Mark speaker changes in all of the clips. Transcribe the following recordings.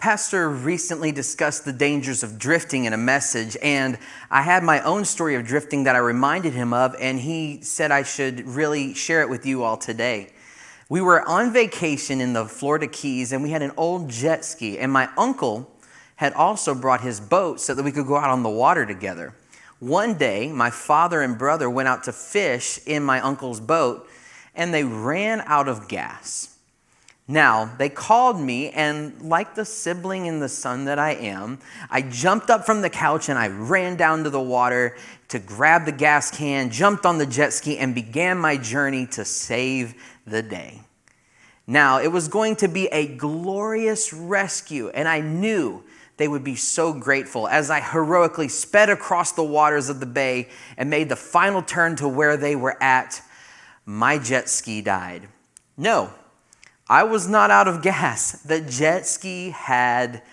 Speaker 1: pastor recently discussed the dangers of drifting in a message, and I had my own story of drifting that I reminded him of, and he said I should really share it with you all today. We were on vacation in the Florida Keys, and we had an old jet ski, and my uncle had also brought his boat so that we could go out on the water together. One day, my father and brother went out to fish in my uncle's boat, and they ran out of gas. Now, they called me, and like the sibling and the son that I am, I jumped up from the couch and I ran down to the water to grab the gas can, jumped on the jet ski, and began my journey to save the day. Now, it was going to be a glorious rescue, and I knew they would be so grateful as I heroically sped across the waters of the bay and made the final turn to where they were at. My jet ski died. No, I was not out of gas. The jet ski had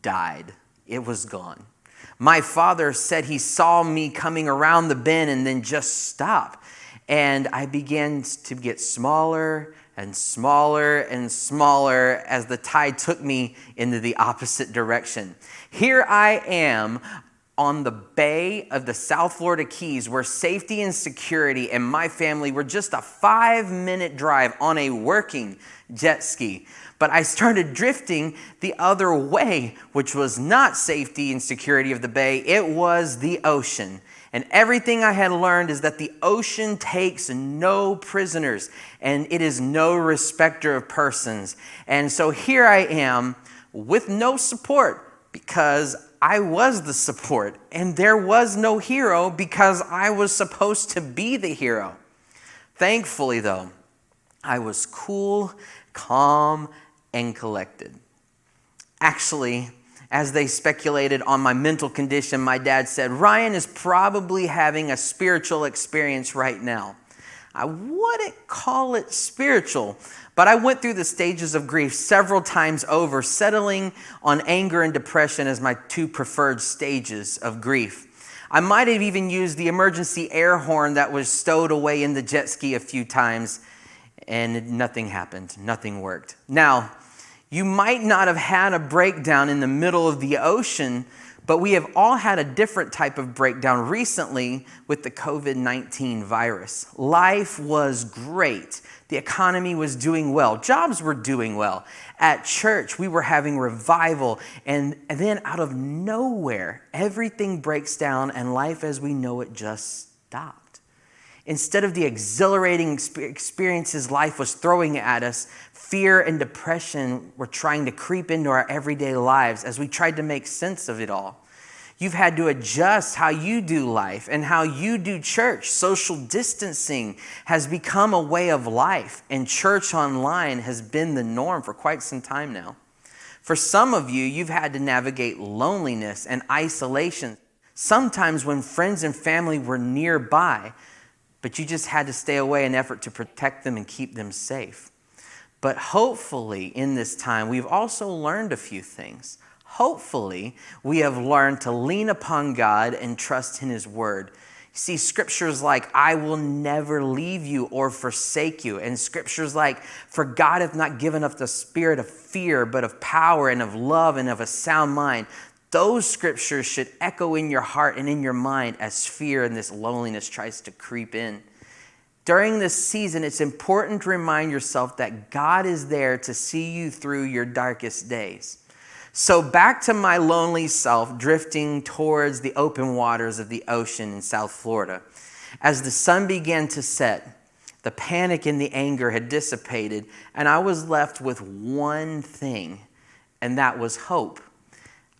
Speaker 1: died. It was gone. My father said he saw me coming around the bend and then just stop. And I began to get smaller and smaller and smaller as the tide took me into the opposite direction. Here I am on the bay of the South Florida Keys, where safety and security and my family were just a 5-minute drive on a working jet ski. But I started drifting the other way, which was not safety and security of the bay. It was the ocean. And everything I had learned is that the ocean takes no prisoners, and it is no respecter of persons. And so here I am with no support, because I was the support, and there was no hero because I was supposed to be the hero. Thankfully, though, I was cool, calm, and collected. Actually, as they speculated on my mental condition, my dad said, Ryan is probably having a spiritual experience right now. I wouldn't call it spiritual, but I went through the stages of grief several times over, settling on anger and depression as my two preferred stages of grief. I might have even used the emergency air horn that was stowed away in the jet ski a few times, and nothing happened. Nothing worked. Now, you might not have had a breakdown in the middle of the ocean, but we have all had a different type of breakdown recently with the COVID-19 virus. Life was great. The economy was doing well. Jobs were doing well. At church, we were having revival. And then out of nowhere, everything breaks down and life as we know it just stopped. Instead of the exhilarating experiences life was throwing at us, fear and depression were trying to creep into our everyday lives as we tried to make sense of it all. You've had to adjust how you do life and how you do church. Social distancing has become a way of life, and church online has been the norm for quite some time now. For some of you, you've had to navigate loneliness and isolation, sometimes when friends and family were nearby, but you just had to stay away in an effort to protect them and keep them safe. But hopefully in this time, we've also learned a few things. Hopefully, we have learned to lean upon God and trust in His Word. You see, scriptures like, I will never leave you or forsake you. And scriptures like, for God hath not given us the spirit of fear, but of power and of love and of a sound mind. Those scriptures should echo in your heart and in your mind as fear and this loneliness tries to creep in. During this season, it's important to remind yourself that God is there to see you through your darkest days. So back to my lonely self, drifting towards the open waters of the ocean in South Florida. As the sun began to set, the panic and the anger had dissipated, and I was left with one thing, and that was hope.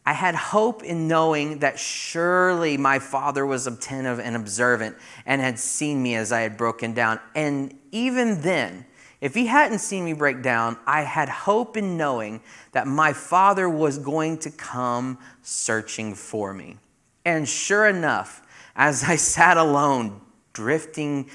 Speaker 1: I had hope in knowing that surely my Father was attentive and observant and had seen me as I had broken down. And even then, if He hadn't seen me break down, I had hope in knowing that my Father was going to come searching for me. And sure enough, as I sat alone, drifting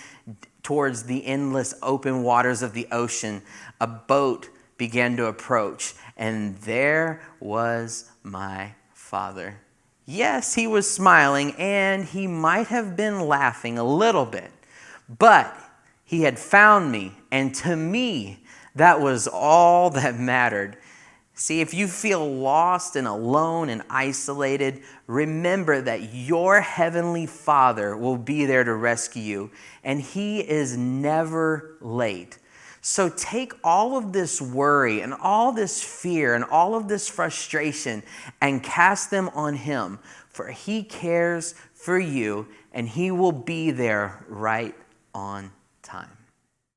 Speaker 1: towards the endless open waters of the ocean, a boat began to approach, and there was my Father. Yes, He was smiling, and He might have been laughing a little bit, but He had found me, and to me, that was all that mattered. See, if you feel lost and alone and isolated, remember that your heavenly Father will be there to rescue you, and He is never late. So take all of this worry and all this fear and all of this frustration and cast them on Him, for He cares for you, and He will be there right on time.